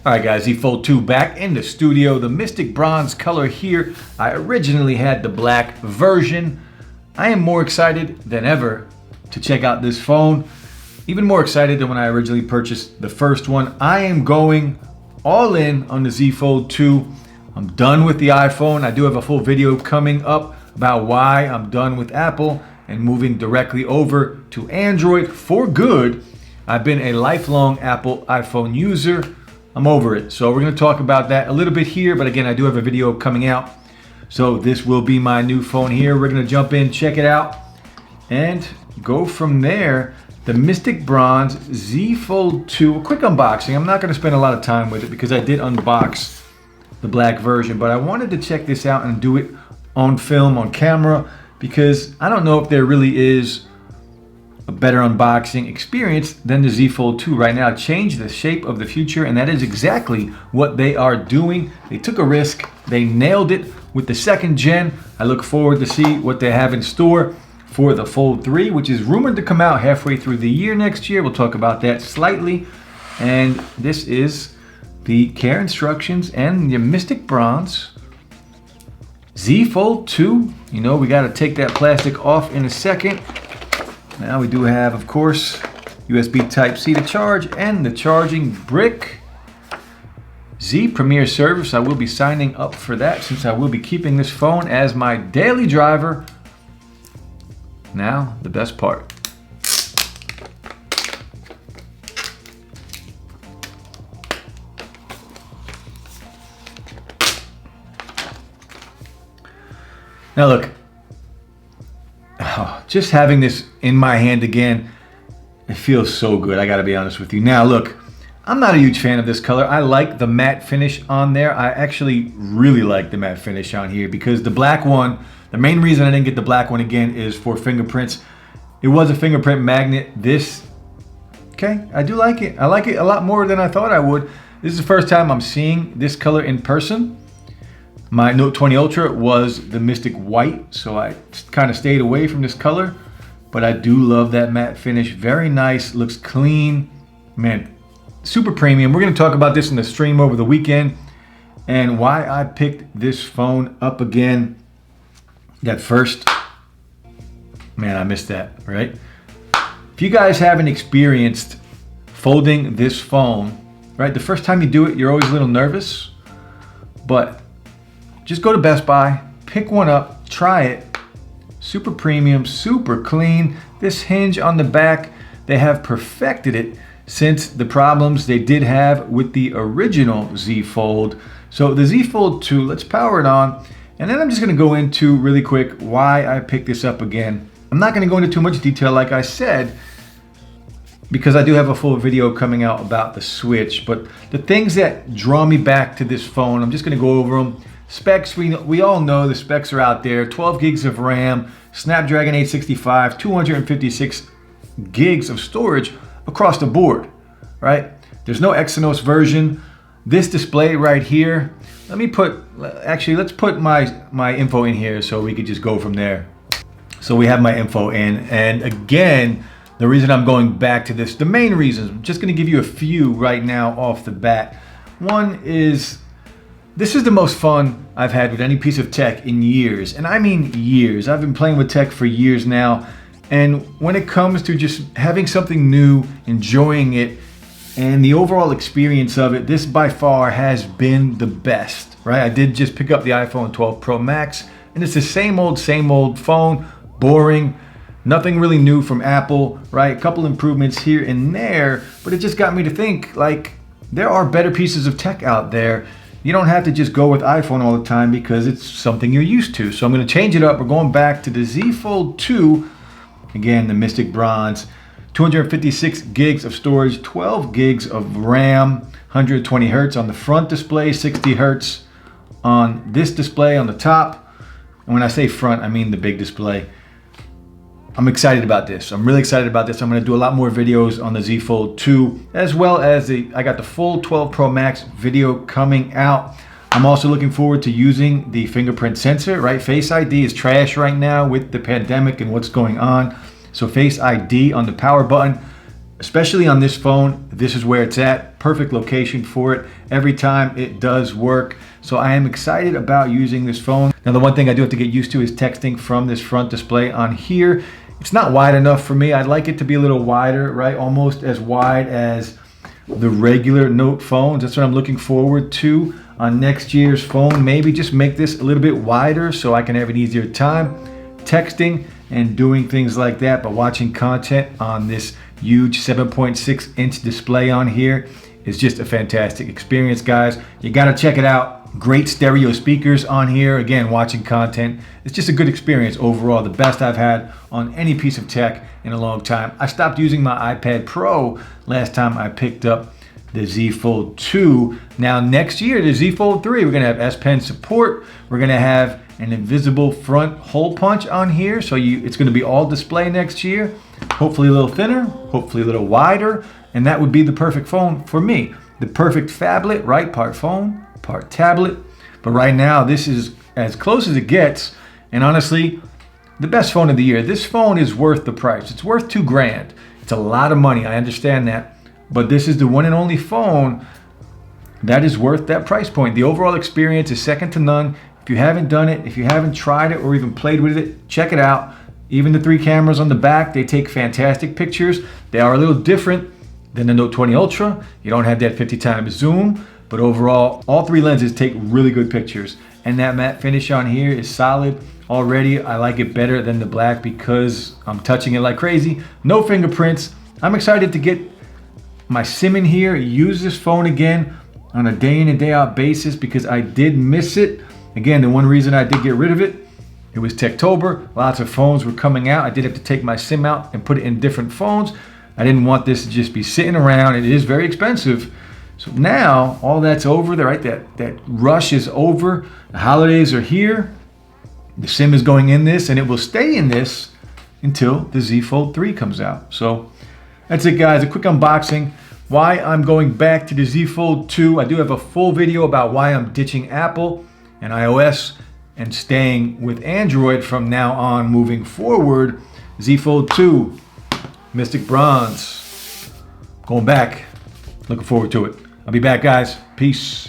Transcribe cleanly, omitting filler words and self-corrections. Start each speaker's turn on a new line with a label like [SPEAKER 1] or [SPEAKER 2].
[SPEAKER 1] All right, guys, Z Fold 2 back in the studio. The Mystic Bronze color here. I originally had the black version. I am more excited than ever to check out this phone. Even more excited than when I originally purchased the first one. I am going all in on the Z Fold 2. I'm done with the iPhone. I do have a full video coming up about why I'm done with Apple and moving directly over to Android for good. I've been a lifelong Apple iPhone user. I'm over it. So we're going to talk about that a little bit here, but again, I do have a video coming out. So this will be my new phone here. We're going to jump in, check it out, and go from there. The Mystic Bronze Z Fold 2, a quick unboxing. I'm not going to spend a lot of time with it because I did unbox the black version, but I wanted to check this out and do it on film, on camera, because I don't know if there really is a better unboxing experience than the Z Fold 2 right now. Change the shape of the future, and that is exactly what they are doing. They took a risk. They nailed it with the second gen. I look forward to see what they have in store for the Fold 3, which is rumored to come out halfway through the year next year. We'll talk about that slightly. And this is the care instructions and the Mystic Bronze Z Fold 2. You know, we got to take that plastic off in a second. Now we do have, of course, USB Type-C to charge and the charging brick. Z Premier service, I will be signing up for that since I will be keeping this phone as my daily driver. Now, the best part. Now look, just having this in my hand again, it feels so good. I gotta be honest with you. Now look, I'm not a huge fan of this color. I like the matte finish on there. I actually really like the matte finish on here because the black one, the main reason I didn't get the black one again is for fingerprints. It was a fingerprint magnet. This, okay, I do like it. I like it a lot more than I thought I would. This is the first time I'm seeing this color in person. My Note 20 Ultra was the Mystic White, so I kind of stayed away from this color, but I do love that matte finish. Very nice, looks clean, man, super premium. We're gonna talk about this in the stream over the weekend and why I picked this phone up again. That first, man, I missed that, right? If you guys haven't experienced folding this phone, right, the first time you do it, you're always a little nervous, but just go to Best Buy, pick one up, try it. Super premium, super clean. This hinge on the back, they have perfected it since the problems they did have with the original Z Fold. So the Z Fold 2, let's power it on. And then I'm just gonna go into really quick why I picked this up again. I'm not gonna go into too much detail like I said, because I do have a full video coming out about the Switch, but the things that draw me back to this phone, I'm just gonna go over them. Specs, we all know the specs are out there. 12 gigs of RAM, Snapdragon 865, 256 gigs of storage across the board, right? There's no Exynos version. This display right here, let's put my info in here so we could just go from there. So we have my info in, and again, the reason I'm going back to this, the main reasons, I'm just gonna give you a few right now off the bat. One is, this is the most fun I've had with any piece of tech in years, and I mean years. I've been playing with tech for years now, and when it comes to just having something new, enjoying it, and the overall experience of it, this by far has been the best, right? I did just pick up the iPhone 12 Pro Max, and it's the same old phone, boring, nothing really new from Apple, right? A couple improvements here and there, but it just got me to think, like, there are better pieces of tech out there. You don't have to just go with iPhone all the time because it's something you're used to. So I'm gonna change it up. We're going back to the Z Fold 2. Again, the Mystic Bronze, 256 gigs of storage, 12 gigs of RAM, 120 Hertz on the front display, 60 Hertz on this display on the top. And when I say front, I mean the big display. I'm excited about this. I'm really excited about this. I'm gonna do a lot more videos on the Z Fold 2, as well as I got the full 12 Pro Max video coming out. I'm also looking forward to using the fingerprint sensor, right? Face ID is trash right now with the pandemic and what's going on. So Face ID on the power button, especially on this phone, this is where it's at. Perfect location for it. Every time it does work. So I am excited about using this phone. Now the one thing I do have to get used to is texting from this front display on here. It's not wide enough for me. I'd like it to be a little wider, right? Almost as wide as the regular Note phones. That's what I'm looking forward to on next year's phone. Maybe just make this a little bit wider so I can have an easier time texting and doing things like that. But watching content on this huge 7.6 inch display on here is just a fantastic experience, guys. You gotta check it out. Great stereo speakers on here. Again, watching content. It's just a good experience overall. The best I've had on any piece of tech in a long time. I stopped using my iPad Pro last time I picked up the Z Fold 2. Now next year, the Z Fold 3, we're gonna have S Pen support. We're gonna have an invisible front hole punch on here. So it's gonna be all display next year. Hopefully a little thinner, hopefully a little wider. And that would be the perfect phone for me. The perfect phablet, right? Part phone, part tablet. But right now, this is as close as it gets. And honestly, the best phone of the year. This phone is worth the price. It's worth $2,000. It's a lot of money, I understand that. But this is the one and only phone that is worth that price point. The overall experience is second to none. If you haven't done it, if you haven't tried it or even played with it, check it out. Even the 3 cameras on the back, they take fantastic pictures. They are a little different than the Note 20 Ultra. You don't have that 50 times zoom, but overall, all 3 lenses take really good pictures. And that matte finish on here is solid already. I like it better than the black because I'm touching it like crazy. No fingerprints. I'm excited to get my SIM in here, use this phone again on a day in and day out basis because I did miss it. Again, the one reason I did get rid of it, it was Techtober. Lots of phones were coming out. I did have to take my SIM out and put it in different phones. I didn't want this to just be sitting around. It is very expensive. So now all that's over, right? That rush is over. The holidays are here. The SIM is going in this and it will stay in this until the Z Fold 3 comes out. So that's it, guys. A quick unboxing. Why I'm going back to the Z Fold 2. I do have a full video about why I'm ditching Apple and iOS and staying with Android from now on moving forward. Z Fold 2, Mystic Bronze. Going back. Looking forward to it. I'll be back, guys. Peace.